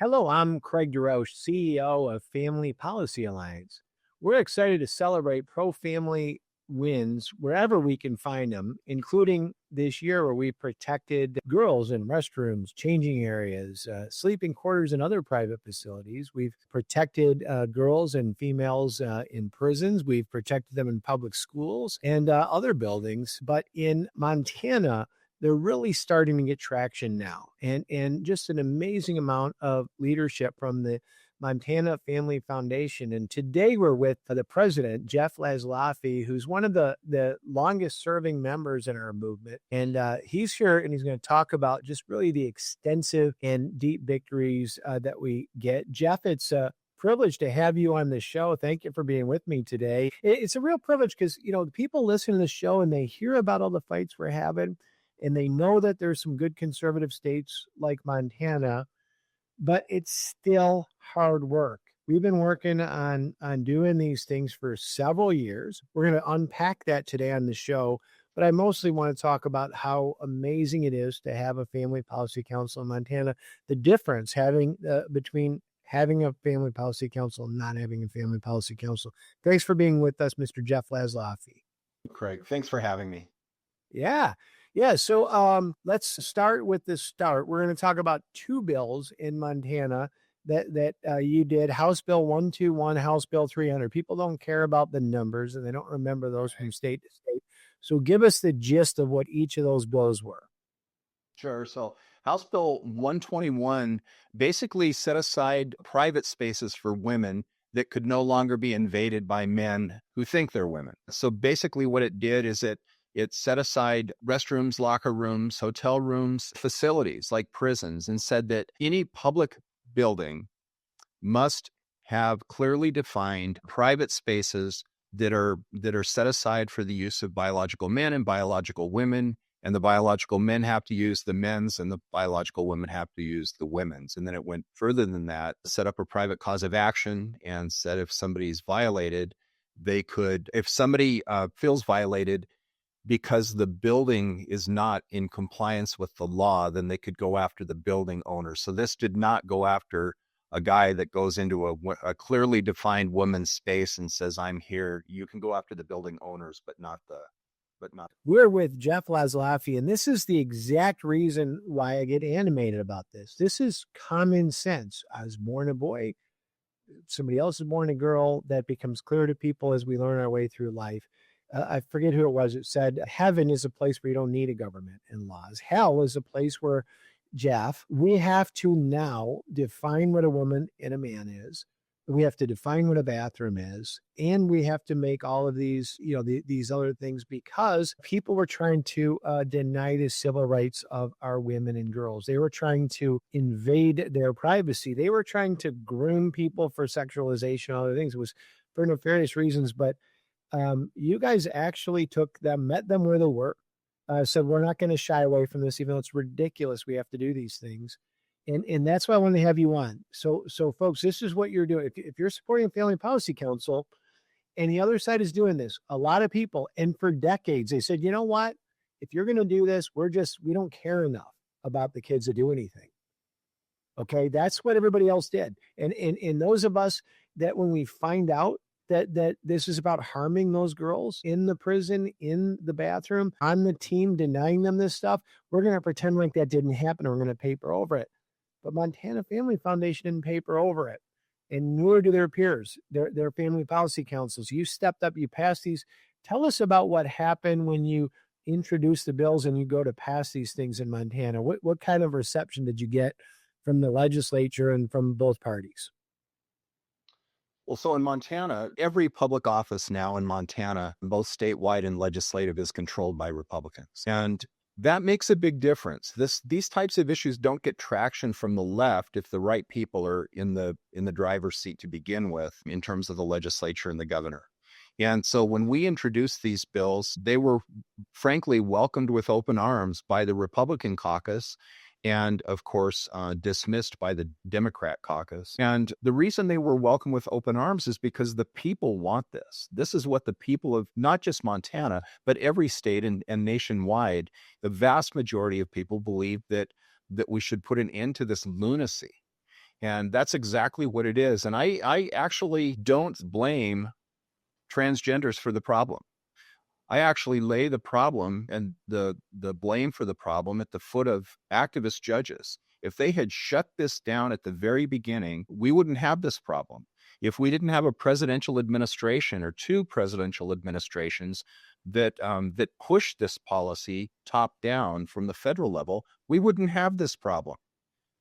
Hello, I'm Craig Gianforte, CEO of Family Policy Alliance. We're excited to celebrate pro family wins wherever we can find them, including this year where we protected girls in restrooms, changing areas, sleeping quarters, and other private facilities. We've protected girls and females in prisons. We've protected them in public schools and other buildings. But in Montana, they're really starting to get traction now, and just an amazing amount of leadership from the Montana Family Foundation. And today we're with the president, Jeff Laszloffy, who's one of the longest serving members in our movement. And he's here and he's going to talk about just really the extensive and deep victories that we get. Jeff, it's a privilege to have you on the show. Thank you for being with me today. It's a real privilege because, the people listen to the show and they hear about all the fights we're having, and they know that there's some good conservative states like Montana, but it's still hard work. We've been working on doing these things for several years. We're going to unpack that today on the show, but I mostly want to talk about how amazing it is to have a family policy council in Montana, the difference between having a family policy council and not having a family policy council. Thanks for being with us, Mr. Jeff Laszloffy. Craig, thanks for having me. Yeah. Yeah. So let's start with the start. We're going to talk about two bills in Montana that you did: House Bill 121, House Bill 300. People don't care about the numbers and they don't remember those from state to state. So give us the gist of what each of those bills were. Sure. So House Bill 121 basically set aside private spaces for women that could no longer be invaded by men who think they're women. So basically what it did is it set aside restrooms, locker rooms, hotel rooms, facilities like prisons, and said that any public building must have clearly defined private spaces that are set aside for the use of biological men and biological women. And the biological men have to use the men's and the biological women have to use the women's. And then it went further than that, set up a private cause of action and said if somebody's violated, if somebody feels violated because the building is not in compliance with the law, then they could go after the building owner. So this did not go after a guy that goes into a clearly defined woman's space and says, I'm here. You can go after the building owners, but not. We're with Jeff Laszloffy, and this is the exact reason why I get animated about this. This is common sense. I was born a boy. Somebody else is born a girl. That becomes clear to people as we learn our way through life. I forget who it was. It said, heaven is a place where you don't need a government and laws. Hell is a place where, Jeff, we have to now define what a woman and a man is. We have to define what a bathroom is. And we have to make all of these, these other things because people were trying to deny the civil rights of our women and girls. They were trying to invade their privacy. They were trying to groom people for sexualization, and other things. It was for nefarious reasons, but you guys actually took them, met them where they were, said, we're not going to shy away from this, even though it's ridiculous. We have to do these things. And that's why I wanted to have you on. So folks, this is what you're doing. If you're supporting a family policy council and the other side is doing this, a lot of people, and for decades, they said, you know what, if you're going to do this, we don't care enough about the kids to do anything. Okay. That's what everybody else did. And those of us that when we find out that this is about harming those girls in the prison, in the bathroom, on the team, denying them this stuff, we're going to pretend like that didn't happen. And we're going to paper over it. But Montana Family Foundation didn't paper over it. And nor do their peers, their family policy councils. You stepped up, you passed these. Tell us about what happened when you introduced the bills and you go to pass these things in Montana. What kind of reception did you get from the legislature and from both parties? Well, so in Montana, every public office now in Montana, both statewide and legislative, is controlled by Republicans. And that makes a big difference. These types of issues don't get traction from the left if the right people are in the driver's seat to begin with, in terms of the legislature and the governor. And so when we introduced these bills, they were frankly welcomed with open arms by the Republican caucus and of course, dismissed by the Democrat caucus. And the reason they were welcomed with open arms is because the people want this. This is what the people of not just Montana, but every state and nationwide, the vast majority of people believe that we should put an end to this lunacy. And that's exactly what it is. And I actually don't blame transgenders for the problem. I actually lay the problem and the blame for the problem at the foot of activist judges. If they had shut this down at the very beginning, we wouldn't have this problem. If we didn't have a presidential administration or two presidential administrations that pushed this policy top down from the federal level, we wouldn't have this problem.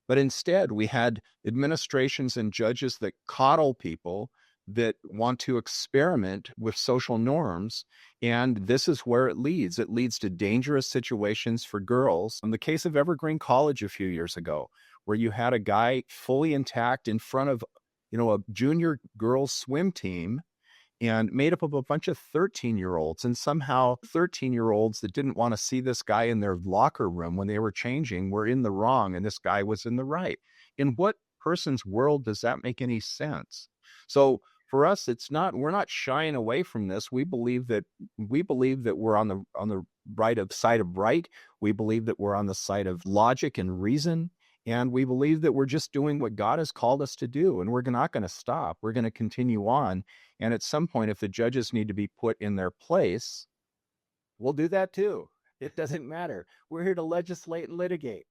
But instead, we had administrations and judges that coddle people, that want to experiment with social norms. And this is where it leads. It leads to dangerous situations for girls. In the case of Evergreen College a few years ago, where you had a guy fully intact in front of, a junior girls swim team, and made up of a bunch of 13-year-olds. And somehow 13-year-olds that didn't want to see this guy in their locker room when they were changing were in the wrong, and this guy was in the right. In what person's world does that make any sense? So for us, we're not shying away from this. We believe that we're on the side of right. We believe that we're on the side of logic and reason. And we believe that we're just doing what God has called us to do. And we're not going to stop. We're going to continue on. And at some point, if the judges need to be put in their place, we'll do that too. It doesn't matter. We're here to legislate and litigate.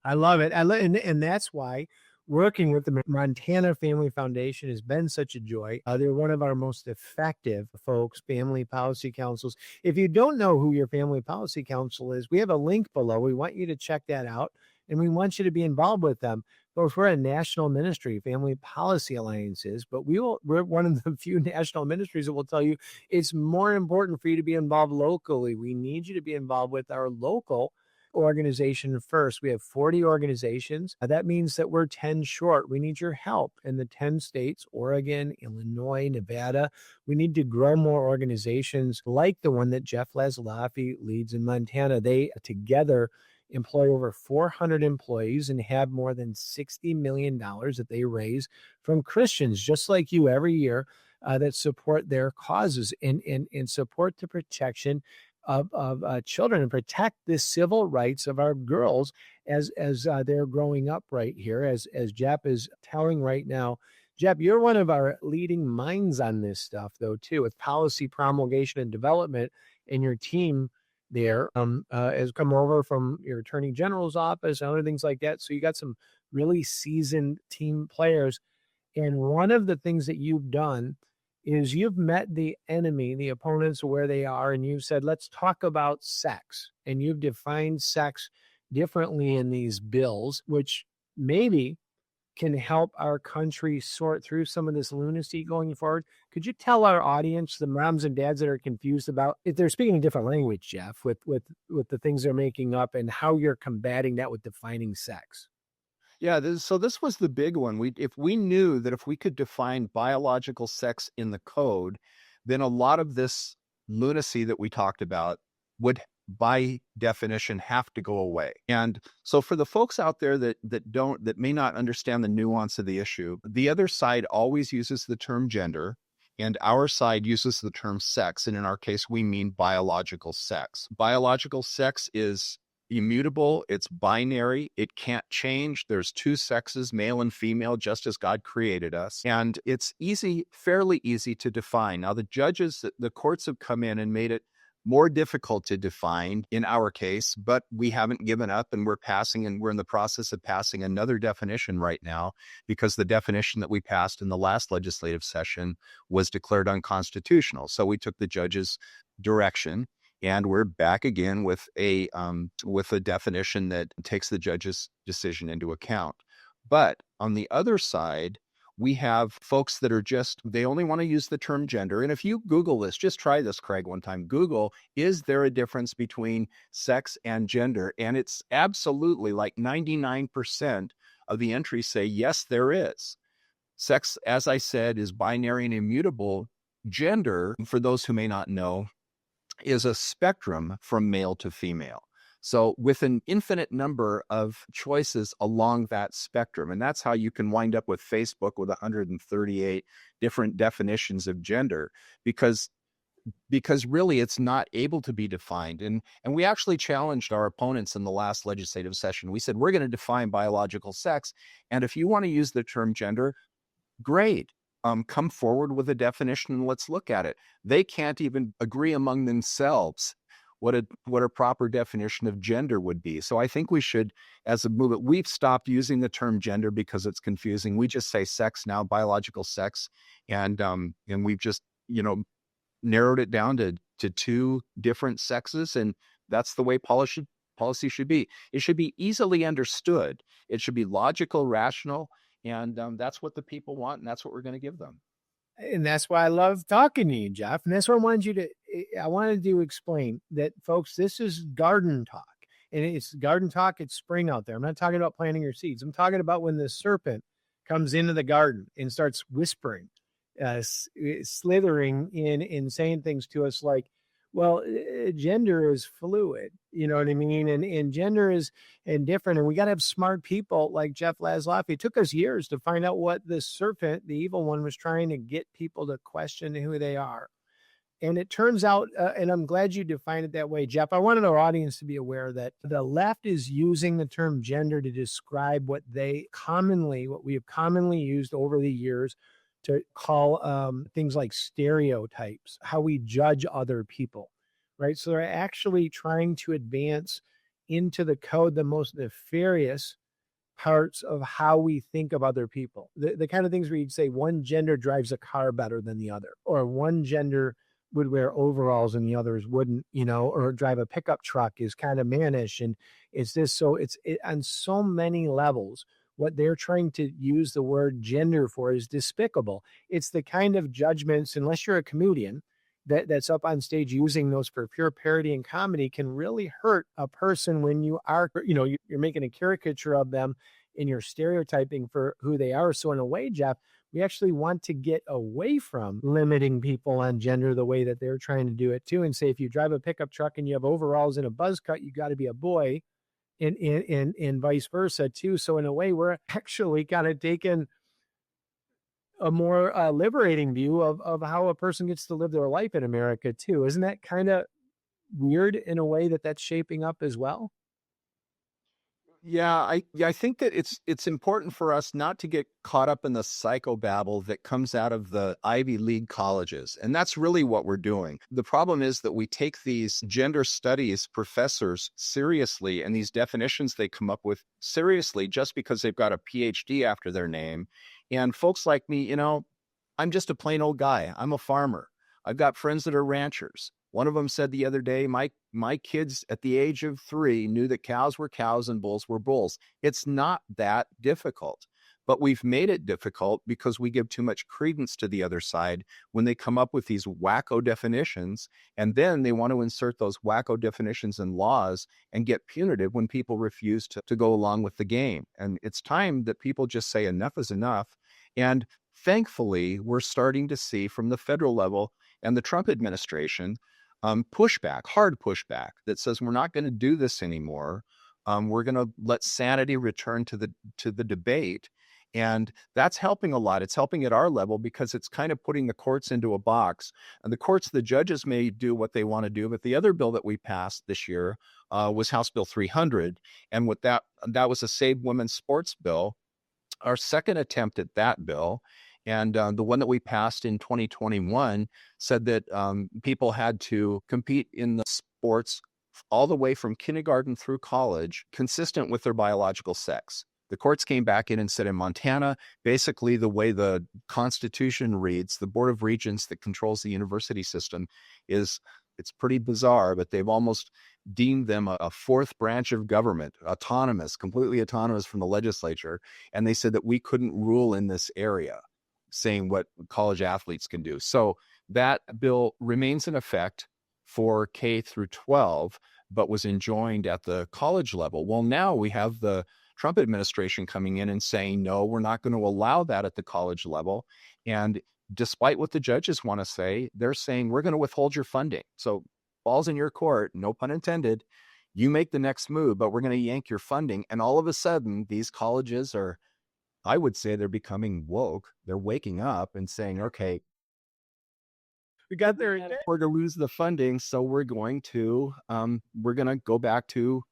I love it. And that's why working with the Montana Family Foundation has been such a joy. They're one of our most effective folks, family policy councils. If you don't know who your family policy council is, we have a link below. We want you to check that out, and we want you to be involved with them. Folks, we're a national ministry, Family Policy Alliances, but we're one of the few national ministries that will tell you it's more important for you to be involved locally. We need you to be involved with our local organization first. We have 40 organizations. That means that we're 10 short. We need your help in the 10 states, Oregon, Illinois, Nevada. We need to grow more organizations like the one that Jeff Laszloffy leads in Montana. They together employ over 400 employees and have more than $60 million that they raise from Christians just like you every year that support their causes and support the protection of children and protect the civil rights of our girls as they're growing up right here, as Jep is telling right now. Jep, you're one of our leading minds on this stuff, though, too, with policy promulgation and development, and your team there has come over from your attorney general's office and other things like that. So you got some really seasoned team players. And one of the things that you've done is you've met the enemy, the opponents where they are, and you've said, let's talk about sex. And you've defined sex differently in these bills, which maybe can help our country sort through some of this lunacy going forward. Could you tell our audience, the moms and dads that are confused about if they're speaking a different language, Jeff, with the things they're making up, and how you're combating that with defining sex? Yeah, so this was the big one. If we knew that if we could define biological sex in the code, then a lot of this lunacy that we talked about would, by definition, have to go away. And so for the folks out there that may not understand the nuance of the issue, the other side always uses the term gender, and our side uses the term sex. And in our case, we mean biological sex. Biological sex is immutable. It's binary. It can't change. There's two sexes, male and female, just as God created us. And it's fairly easy to define. Now, the courts have come in and made it more difficult to define in our case, but we haven't given up, and we're in the process of passing another definition right now, because the definition that we passed in the last legislative session was declared unconstitutional. So we took the judge's direction, and we're back again with a definition that takes the judge's decision into account. But on the other side, we have folks that are they only want to use the term gender. And if you Google this, just try this, Craig, one time. Google, is there a difference between sex and gender? And it's absolutely like 99% of the entries say, yes, there is. Sex, as I said, is binary and immutable. Gender, for those who may not know, is a spectrum from male to female. So with an infinite number of choices along that spectrum, and that's how you can wind up with Facebook with 138 different definitions of gender, because because really it's not able to be defined. And we actually challenged our opponents in the last legislative session. We said, we're going to define biological sex. And if you want to use the term gender, great. Come forward with a definition and let's look at it. They can't even agree among themselves what a proper definition of gender would be. So I think we should, as a movement, we've stopped using the term gender because it's confusing. We just say sex now, biological sex, and we've just narrowed it down to two different sexes, and that's the way policy should be. It should be easily understood. It should be logical, rational, and that's what the people want, and that's what we're going to give them. And that's why I love talking to you, Jeff. And that's what I wanted to explain that, folks, this is garden talk. And it's garden talk. It's spring out there. I'm not talking about planting your seeds. I'm talking about when the serpent comes into the garden and starts whispering, slithering in and saying things to us like, well, gender is fluid, you know what I mean? And gender is indifferent. And we got to have smart people like Jeff Laszloffy. It took us years to find out what the serpent, the evil one, was trying to get people to question who they are. And it turns out, and I'm glad you defined it that way, Jeff. I wanted our audience to be aware that the left is using the term gender to describe what we have commonly used over the years to call things like stereotypes, how we judge other people, right? So they're actually trying to advance into the code the most nefarious parts of how we think of other people. The kind of things where you'd say one gender drives a car better than the other, or one gender would wear overalls and the others wouldn't, or drive a pickup truck is kind of mannish. And it's this, so it's on so many levels. What they're trying to use the word gender for is despicable. It's the kind of judgments, unless you're a comedian, that's up on stage using those for pure parody and comedy, can really hurt a person when you are, you're making a caricature of them and you're stereotyping for who they are. So in a way, Jeff, we actually want to get away from limiting people on gender the way that they're trying to do it too, and say, if you drive a pickup truck and you have overalls and a buzz cut, you got to be a boy. And vice versa too. So in a way, we're actually kind of taking a more liberating view of how a person gets to live their life in America too. Isn't that kind of weird in a way that that's shaping up as well? Yeah, I think that it's important for us not to get caught up in the psychobabble that comes out of the Ivy League colleges. And that's really what we're doing. The problem is that we take these gender studies professors seriously and these definitions they come up with seriously just because they've got a PhD after their name. And folks like me, I'm just a plain old guy. I'm a farmer. I've got friends that are ranchers. One of them said the other day, my kids at the age of 3 knew that cows were cows and bulls were bulls. It's not that difficult, but we've made it difficult because we give too much credence to the other side when they come up with these wacko definitions, and then they want to insert those wacko definitions in laws and get punitive when people refuse to go along with the game. And it's time that people just say enough is enough. And thankfully, we're starting to see from the federal level and the Trump administration pushback, hard pushback that says we're not going to do this anymore. We're going to let sanity return to the debate, and that's helping a lot. It's helping at our level because it's kind of putting the courts into a box. And the judges may do what they want to do, but the other bill that we passed this year was House Bill 300, and what that was a Save Women's Sports bill, our second attempt at that bill. And the one that we passed in 2021 said that people had to compete in the sports all the way from kindergarten through college, consistent with their biological sex. The courts came back in and said in Montana, basically the way the Constitution reads, the Board of Regents that controls the university system it's pretty bizarre, but they've almost deemed them a fourth branch of government, autonomous, completely autonomous from the legislature. And they said that we couldn't rule in this area, saying what college athletes can do. So that bill remains in effect for K through 12, but was enjoined at the college level. Well, now we have the Trump administration coming in and saying, no, we're not going to allow that at the college level. And despite what the judges want to say, they're saying we're going to withhold your funding. So ball's in your court, no pun intended. You make the next move, but we're going to yank your funding. And all of a sudden, these colleges I would say they're becoming woke. They're waking up and saying, okay. We got there. We're to lose the funding, so we're going to go back to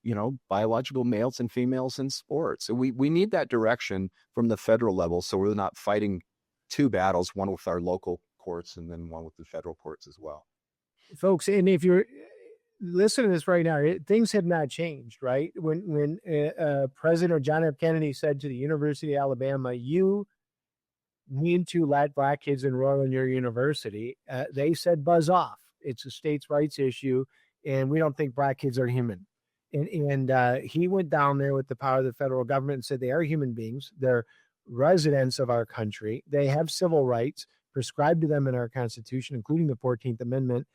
biological males and females in sports. So we need that direction from the federal level, so we're not fighting two battles, one with our local courts and then one with the federal courts as well. Folks, and if you're listening to this right now, things have not changed, right? When President John F. Kennedy said to the University of Alabama, "You need to let Black kids enroll in your university," they said, "Buzz off. It's a states' rights issue, and we don't think Black kids are human." And he went down there with the power of the federal government and said they are human beings. They're residents of our country. They have civil rights prescribed to them in our Constitution, including the 14th Amendment,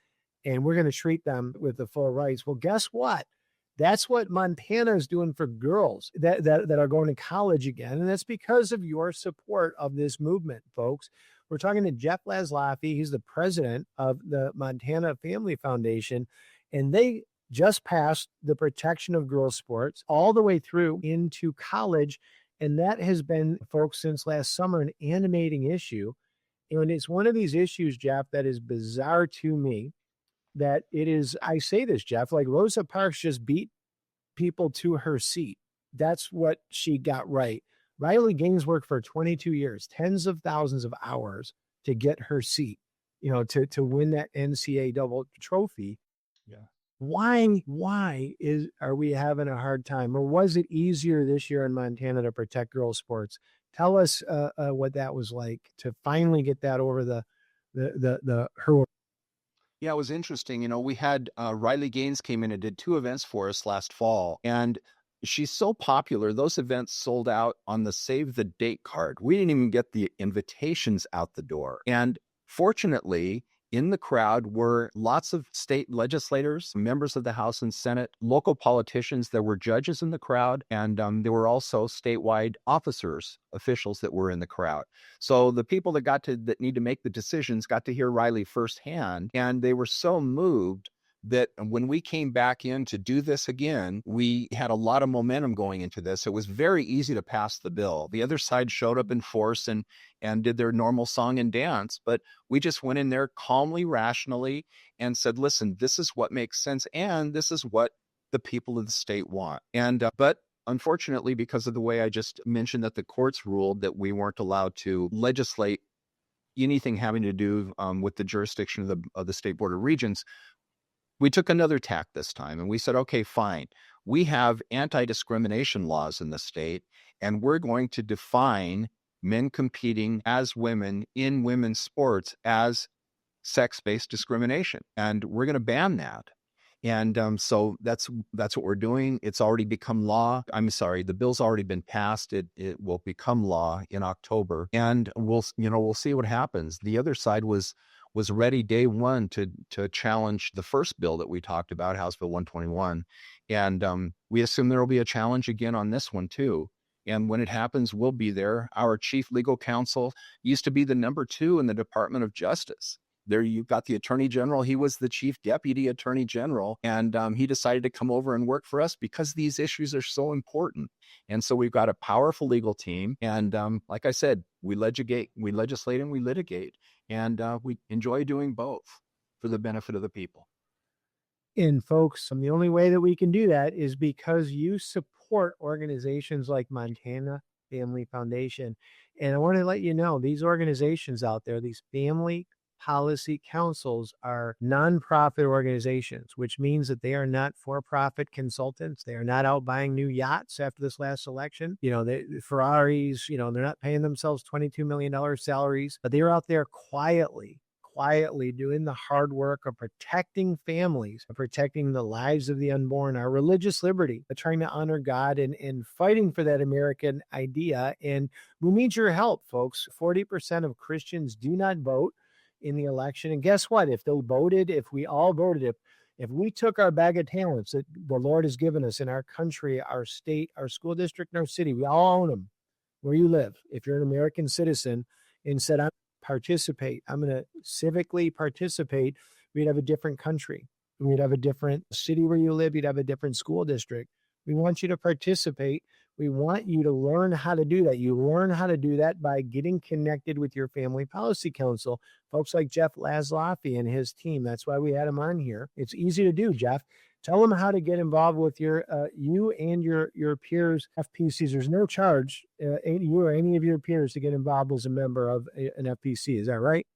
and we're going to treat them with the full rights. Well, guess what? That's what Montana is doing for girls that are going to college again. And that's because of your support of this movement, folks. We're talking to Jeff Laszloffy. He's the president of the Montana Family Foundation, and they just passed the protection of girls' sports all the way through into college. And that has been, folks, since last summer, an animating issue. And it's one of these issues, Jeff, that is bizarre to me. That it is, I say this, Jeff, like Rosa Parks just beat people to her seat. That's what she got right. Riley Gaines worked for 22 years, tens of thousands of hours to get her seat, to win that NCAA double trophy. Yeah. Why are we having a hard time? Or was it easier this year in Montana to protect girls' sports? Tell us what that was like to finally get that over the hurdle. Yeah, it was interesting. We had Riley Gaines came in and did 2 events for us last fall. And she's so popular. Those events sold out on the save the date card. We didn't even get the invitations out the door. And fortunately, in the crowd were lots of state legislators, members of the House and Senate, local politicians. There were judges in the crowd, and there were also statewide officers, officials that were in the crowd. So the people that need to make the decisions got to hear Riley firsthand, and they were so moved that when we came back in to do this again, we had a lot of momentum going into this. It was very easy to pass the bill. The other side showed up in force and did their normal song and dance, but we just went in there calmly, rationally, and said, listen, this is what makes sense, and this is what the people of the state want. And but unfortunately, because of the way I just mentioned that the courts ruled that we weren't allowed to legislate anything having to do with the jurisdiction of the State Board of Regents, we took another tack this time and we said, okay, fine. We have anti-discrimination laws in the state, and we're going to define men competing as women in women's sports as sex-based discrimination. And we're going to ban that. And so that's what we're doing. It's already become law. I'm sorry, the bill's already been passed. It will become law in October, and we'll see what happens. The other side was ready day one to challenge the first bill that we talked about, House Bill 121. And we assume there will be a challenge again on this one too. And when it happens, we'll be there. Our chief legal counsel used to be the number 2 in the Department of Justice. There you've got the Attorney General. He was the Chief Deputy Attorney General, and he decided to come over and work for us because these issues are so important. And so we've got a powerful legal team. And like I said, we legislate and we litigate. And we enjoy doing both for the benefit of the people. And folks, the only way that we can do that is because you support organizations like Montana Family Foundation. And I want to let you know, these organizations out there, these family policy councils, are nonprofit organizations, which means that they are not for-profit consultants. They are not out buying new yachts after this last election. Ferraris, they're not paying themselves $22 million salaries, but they're out there quietly doing the hard work of protecting families, of protecting the lives of the unborn, our religious liberty, of trying to honor God and fighting for that American idea. And we need your help, folks. 40% of Christians do not vote in the election. And guess what? If we all voted, if we took our bag of talents that the Lord has given us in our country, our state, our school district, and our city, we all own them where you live. If you're an American citizen and said, I'm going to civically participate, we'd have a different country. We'd have a different city where you live. You'd have a different school district. We want you to participate. We want you to learn how to do that. You learn how to do that by getting connected with your family policy council, folks like Jeff Laszloffy and his team. That's why we had him on here. It's easy to do, Jeff. Tell them how to get involved with you and your peers FPCs. There's no charge, you or any of your peers, to get involved as a member of an FPC. Is that right?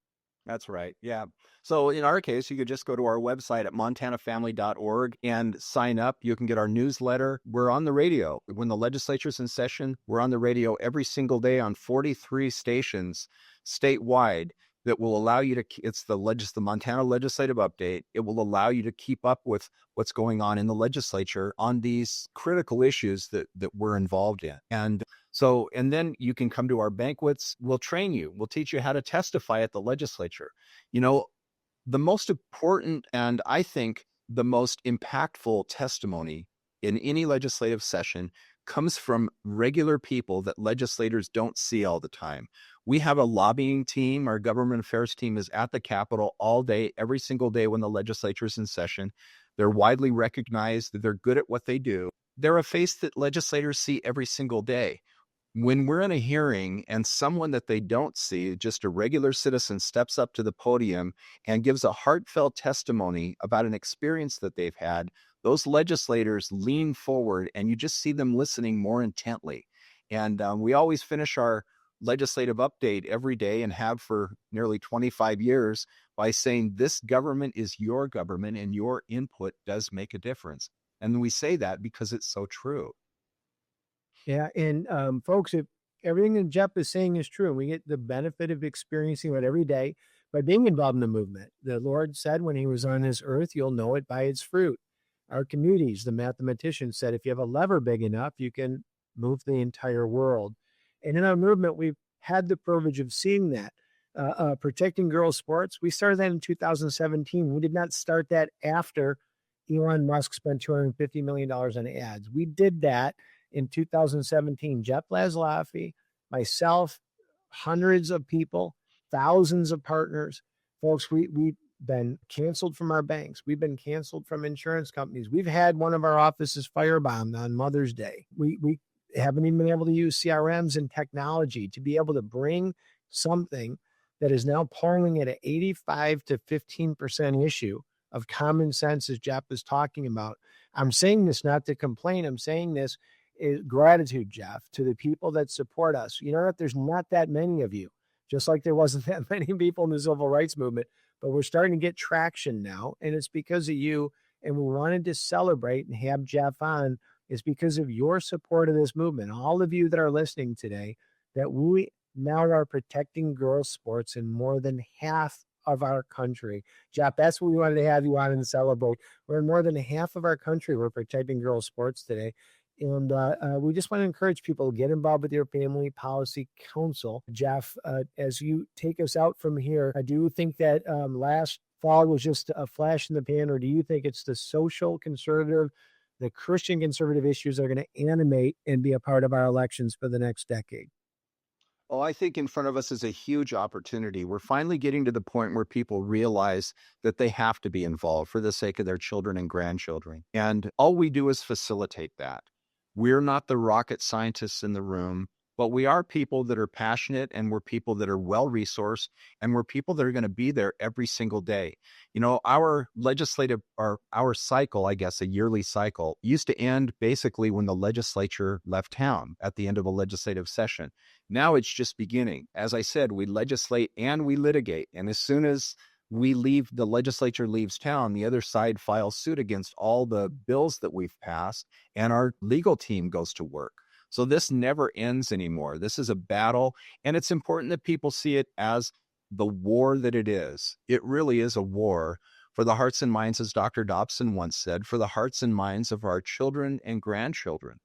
That's right. Yeah. So in our case, you could just go to our website at montanafamily.org and sign up. You can get our newsletter. We're on the radio. When the legislature's in session, we're on the radio every single day on 43 stations statewide that will allow you to, it's the Montana Legislative Update. It will allow you to keep up with what's going on in the legislature on these critical issues that we're involved in. And then you can come to our banquets. We'll train you. We'll teach you how to testify at the legislature. The most important and I think the most impactful testimony in any legislative session comes from regular people that legislators don't see all the time. We have a lobbying team. Our government affairs team is at the Capitol all day, every single day when the legislature is in session. They're widely recognized that they're good at what they do. They're a face that legislators see every single day. When we're in a hearing and someone that they don't see, just a regular citizen, steps up to the podium and gives a heartfelt testimony about an experience that they've had, those legislators lean forward and you just see them listening more intently. And we always finish our legislative update every day and have for nearly 25 years by saying this government is your government and your input does make a difference. And we say that because it's so true. Yeah, and folks, if everything that Jeff is saying is true, and we get the benefit of experiencing it every day by being involved in the movement. The Lord said when he was on this earth, you'll know it by its fruit. Archimedes, the mathematician, said if you have a lever big enough, you can move the entire world. And in our movement, we've had the privilege of seeing that. Protecting girls' sports, we started that in 2017. We did not start that after Elon Musk spent $250 million on ads. We did that in 2017. Jeff Laszloffy, myself, hundreds of people, thousands of partners. Folks, we've been canceled from our banks. We've been canceled from insurance companies. We've had one of our offices firebombed on Mother's Day. We haven't even been able to use CRMs and technology to be able to bring something that is now polling at an 85 to 15% issue of common sense, as Jeff is talking about. I'm saying this not to complain. I'm saying this is gratitude, Jeff, to the people that support us. You know what? There's not that many of you, just like there wasn't that many people in the civil rights movement, but we're starting to get traction now. And it's because of you. And we wanted to celebrate and have Jeff on. It's because of your support of this movement. All of you that are listening today, that we now are protecting girls' sports in more than half of our country. Jeff, that's what we wanted to have you on and celebrate. We're in more than half of our country. We're protecting girls' sports today. And we just want to encourage people to get involved with your family policy council. Jeff, as you take us out from here, I do think that last fall was just a flash in the pan, or do you think it's the social conservative, the Christian conservative issues that are going to animate and be a part of our elections for the next decade? Oh, I think in front of us is a huge opportunity. We're finally getting to the point where people realize that they have to be involved for the sake of their children and grandchildren. And all we do is facilitate that. We're not the rocket scientists in the room, but we are people that are passionate, and we're people that are well-resourced, and we're people that are going to be there every single day. Our our cycle, I guess, a yearly cycle, used to end basically when the legislature left town at the end of a legislative session. Now it's just beginning. As I said, we legislate and we litigate. And as soon as the legislature leaves town, the other side files suit against all the bills that we've passed, and our legal team goes to work. So this never ends anymore. This is a battle, and it's important that people see it as the war that it is. It really is a war for the hearts and minds, as Dr. Dobson once said, for the hearts and minds of our children and grandchildren.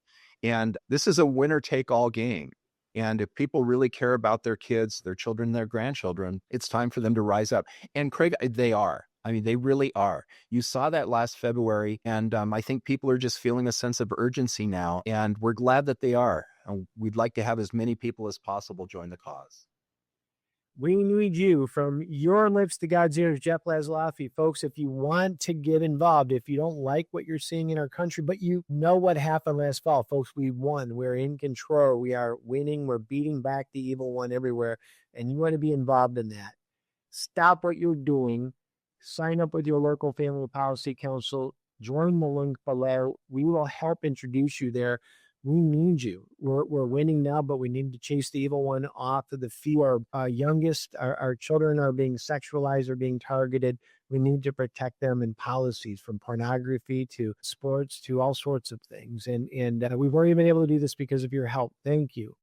And this is a winner-take-all game. And if people really care about their kids, their children, their grandchildren, it's time for them to rise up. And Craig, they are. I mean, they really are. You saw that last February, and I think people are just feeling a sense of urgency now, and we're glad that they are. And we'd like to have as many people as possible join the cause. We need you from your lips to God's ears, Jeff Laszloffy. Folks, if you want to get involved, if you don't like what you're seeing in our country, but you know what happened last fall, folks, we won. We're in control. We are winning. We're beating back the evil one everywhere. And you want to be involved in that. Stop what you're doing. Sign up with your local family policy council. Join the link below. We will help introduce you there. We need you. We're winning now, but we need to chase the evil one off of the field. Our youngest, our children are being sexualized or being targeted. We need to protect them in policies, from pornography to sports to all sorts of things. And we've already been able to do this because of your help. Thank you.